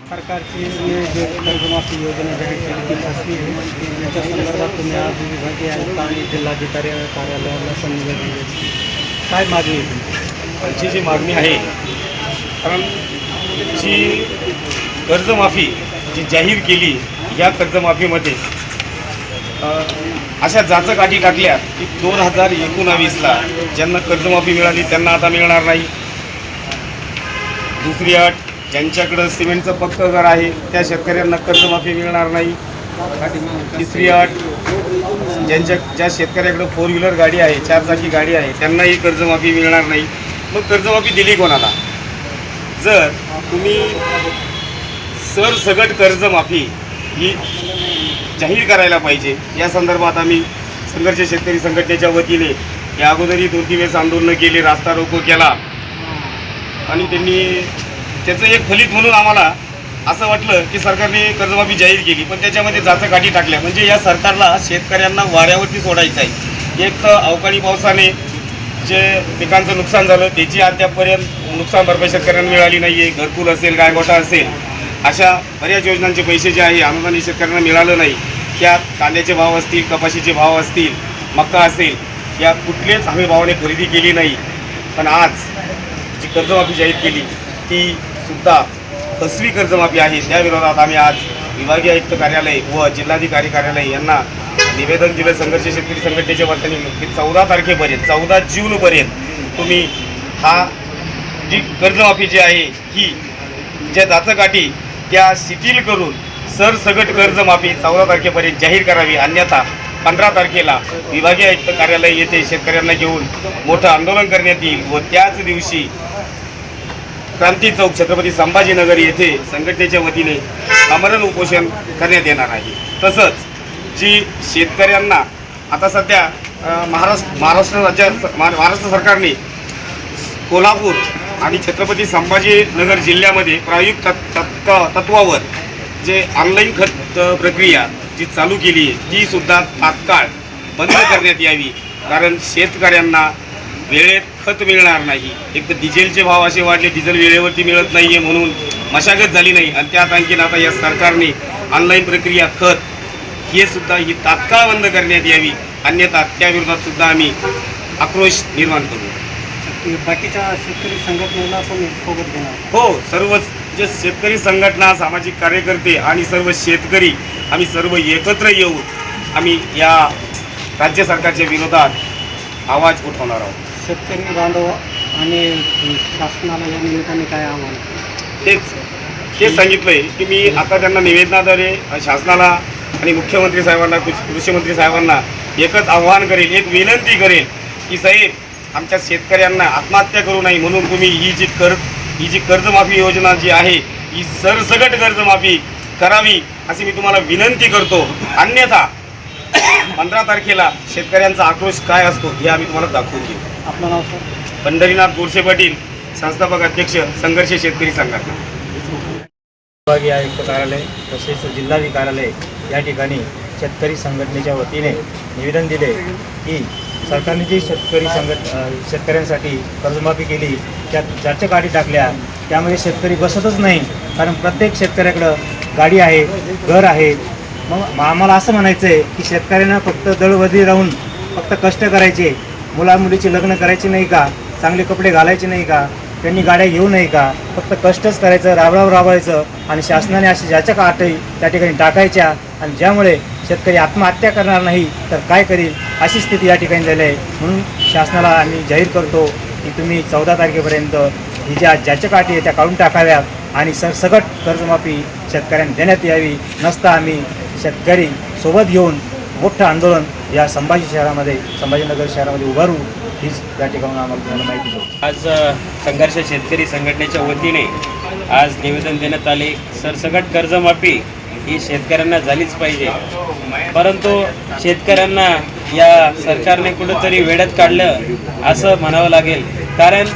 सरकारची जे कर्जमाफी योजना जाहीर केली ती फसवी आहे. याच्या संदर्भात तुम्ही आज विभागीय आयुक्त आणि जिल्हाधिकारी कार्यालयाला संनिवेदन दिले. काय मागणी आहे तुमची? आमची जी मागणी आहे, कारण जी कर्जमाफी जी जाहीर केली, या कर्जमाफीमध्ये अशा जाचकाठी टाकल्या की 2019ला ज्यांना कर्जमाफी मिळाली त्यांना आता मिळणार नाही. दुसरी अट, ज्यांच्याकडं सिमेंटचं पक्कं घर आहे त्या शेतकऱ्यांना कर्जमाफी मिळणार नाही. तिसरी अट, ज्या शेतकऱ्याकडं 4 व्हीलर गाडी आहे, 4 चाकी गाडी आहे, त्यांनाही कर्जमाफी मिळणार नाही. मग कर्जमाफी दिली कोणाला? जर तुम्ही सरसगट कर्जमाफी ही जाहीर करायला पाहिजे. या संदर्भात आम्ही संघर्ष शेतकरी संघटनेच्या वतीने या अगोदरही 2-3 वेळेस आंदोलनं केली, रास्ता रोको केला आणि त्यांनी त्याचं एक फलित म्हणून आम्हाला असं वाटलं की सरकारने कर्जमाफी जाहीर केली, पण त्याच्यामध्ये जाचकाठी टाकल्या. म्हणजे या सरकारला शेतकऱ्यांना वाऱ्यावरती सोडायचं आहे. एक तर अवकाळी पावसाने जे पिकांचं नुकसान झालं त्याची अद्यापपर्यंत नुकसान भरपाई शेतकऱ्यांना मिळाली नाही आहे. घरकुल असेल, गायगोठा असेल, अशा बऱ्याच योजनांचे पैसे जे आहे अनुदान शेतकऱ्यांना मिळालं नाही. त्यात कांद्याचे भाव असतील, कपाशीचे भाव असतील, मका असेल, या कुठलेच हमी भावाने खरेदी केली नाही. पण आज जी कर्जमाफी जाहीर केली ती सुद्धा फसवी कर्जमाफी आहे. त्या विरोधात आम्ही आज विभागीय आयुक्त कार्यालय व जिल्हाधिकारी कार्यालय यांना निवेदन दिलं. संघर्ष शेतकरी संघटनेच्या वतीने की 14 तारखेपर्यंत, 14 जूनपर्यंत तुम्ही हा जी कर्जमाफी जी आहे ही ज्या जाचकाठी त्या शिथिल करून सरसगट कर्जमाफी 14 तारखेपर्यंत जाहीर करावी. अन्यथा 15 तारखेला विभागीय आयुक्त कार्यालय येथे शेतकऱ्यांना घेऊन मोठं आंदोलन करण्यात येईल व त्याच दिवशी क्रांती चौक छत्रपती संभाजीनगर येथे संघटनेच्या वतीने आमरण उपोषण करण्यात येणार आहे. तसंच जी शेतकऱ्यांना आता सध्या महाराष्ट्र सरकारने कोल्हापूर आणि छत्रपती संभाजीनगर जिल्ह्यामध्ये प्रायोगिक तत्वावर जे ऑनलाईन खत प्रक्रिया जी चालू केली आहे ती सुद्धा तात्काळ बंद करण्यात यावी. कारण शेतकऱ्यांना वेळेत खत मिळणार नाही. एक तर डिझेलचे भाव असे वाढले, डिझेल वेळेवरती मिळत नाही आहे म्हणून मशागत झाली नाही. आणि त्यात आणखीन आता या सरकारने ऑनलाईन प्रक्रिया खत हे सुद्धा ही तात्काळ बंद करण्यात यावी. अन्यथा त्या विरोधात सुद्धा आम्ही आक्रोश निर्माण करू. बाकीच्या शेतकरी संघटनेला पण सोबत घेणार. हो, सर्व जे शेतकरी संघटना, सामाजिक कार्यकर्ते आणि सर्व शेतकरी आम्ही सर्व एकत्र येऊन आम्ही या राज्य सरकारच्या विरोधात आवाज उठवणार आहोत. शेतकरी बांधव आणि शासनाला या निमित्ताने काय आव्हान? तेच सांगितलंय की मी आता त्यांना निवेदनाद्वारे शासनाला आणि मुख्यमंत्री साहेबांना, कृषीमंत्री साहेबांना एकच आव्हान करेल, एक विनंती करेल की साहेब, आमच्या शेतकऱ्यांना आत्महत्या करू नये म्हणून तुम्ही ही जी कर्जमाफी योजना जी आहे ही सरसगट कर्जमाफी करावी अशी मी तुम्हाला विनंती करतो. अन्यथा 15 तारखेला शेतकऱ्यांचा आक्रोश काय असतो हे आम्ही तुम्हाला दाखवून देऊ. आपलं नाव सर? पंढरीनाथ गोडसे पाटील, संस्थापक अध्यक्ष, संघर्ष शेतकरी संघटना. विभागीय आयुक्त कार्यालय तसेच जिल्हाधिकारी कार्यालय या ठिकाणी शेतकरी संघटनेच्या वतीने निवेदन दिले की सरकारने जी शेतकऱ्यांसाठी कर्जमाफी केली त्यात ज्याच्या गाडी टाकल्या त्यामध्ये शेतकरी बसतच नाही. कारण प्रत्येक शेतकऱ्याकडं गाडी आहे, घर आहे. मग आम्हाला असं म्हणायचं आहे की शेतकऱ्यांना फक्त दळवदी राहून फक्त कष्ट करायचे, मुलामुलीची लग्न करायची नाही का, चांगले कपडे घालायचे नाही का, त्यांनी गाड्या घेऊ नये का, फक्त कष्टच करायचं, राबवायचं आणि शासनाने अशी ज्याच्या का अटी त्या ठिकाणी टाकायच्या आणि ज्यामुळे शेतकरी आत्महत्या करणार नाही तर काय करील अशी स्थिती या ठिकाणी झाली आहे. म्हणून शासनाला आम्ही जाहीर करतो की तुम्ही 14 तारखेपर्यंत ही ज्याच्या काठी आहे त्या काढून टाकाव्यात आणि सरसगट कर्जमाफी शेतकऱ्यांना देण्यात यावी. नसता आम्ही शेतकरी सोबत घेऊन मोठं आंदोलन या संभाजीनगर शहरामध्ये उभारू हीच या ठिकाणी आम्हाला माहिती देऊ. आज संघर्ष शेतकरी संघटनेच्या वतीने आज निवेदन देण्यात आले. सरसगट कर्जमाफी ही शेतकऱ्यांना झालीच पाहिजे, परंतु शेतकऱ्यांना या सरकारने कुठंतरी वेड्यात काढलं असं म्हणावं लागेल. कारण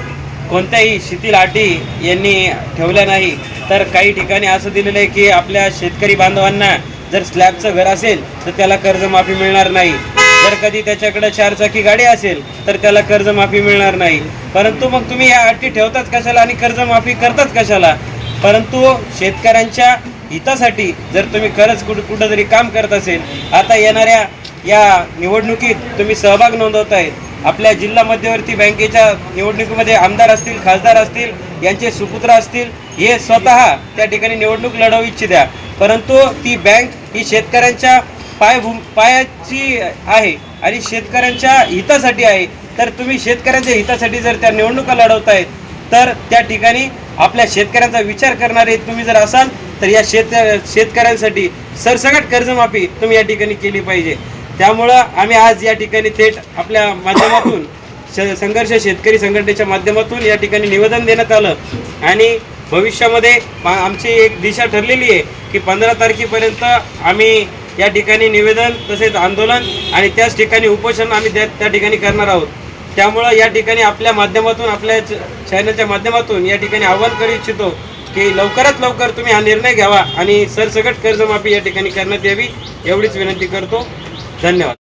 कोणत्याही शिथिल अटी यांनी ठेवल्या नाही तर काही ठिकाणी असं दिलेलं आहे की आपल्या शेतकरी बांधवांना जर स्लॅबचं घर असेल तर त्याला कर्जमाफी मिळणार नाही, जर कधी त्याच्याकडे 4 चाकी गाडी असेल तर त्याला कर्जमाफी मिळणार नाही. परंतु मग तुम्ही या अटी ठेवताच कशाला आणि कर्जमाफी करताच कशाला? परंतु शेतकऱ्यांच्या हितासाठी जर तुम्ही खरंच कुठंतरी काम करत असेल, आता येणाऱ्या या निवडणुकीत तुम्ही सहभाग नोंदवताय. आपल्या जिल्हा मध्यवर्ती बँकेच्या निवडणुकीमध्ये आमदार असतील, खासदार असतील, यांचे सुपुत्र असतील, हे स्वतः त्या ठिकाणी निवडणूक लढवू इच्छित्या. परंतु ती बँक ही शेतकऱ्यांच्या पायाची आहे आणि शेतकऱ्यांच्या हितासाठी आहे. तर तुम्ही शेतकऱ्यांच्या हितासाठी जर त्या निवडणुका लढवतायत तर त्या ठिकाणी आपल्या शेतकऱ्यांचा विचार करणारे तुम्ही जर असाल तर या शेतकऱ्यांसाठी सरसकट कर्जमाफी तुम्ही या ठिकाणी केली पाहिजे. त्यामुळं आम्ही आज या ठिकाणी थेट आपल्या माध्यमातून संघर्ष शेतकरी संघटनेच्या माध्यमातून या ठिकाणी निवेदन देण्यात आलं आणि भविष्यामध्ये आमची एक दिशा ठरलेली आहे की 15 तारखेपर्यंत आम्ही या ठिकाणी निवेदन तसेच आंदोलन आणि त्याच ठिकाणी उपोषण आम्ही त्या ठिकाणी करणार आहोत. त्यामुळं या ठिकाणी आपल्या माध्यमातून आपल्या चॅनलच्या माध्यमातून या ठिकाणी आवाहन करू इच्छितो की लवकरात लवकर तुम्ही हा निर्णय घ्यावा आणि सरसकट कर्जमाफी या ठिकाणी करण्यात यावी, एवढीच विनंती करतो. धन्यवाद.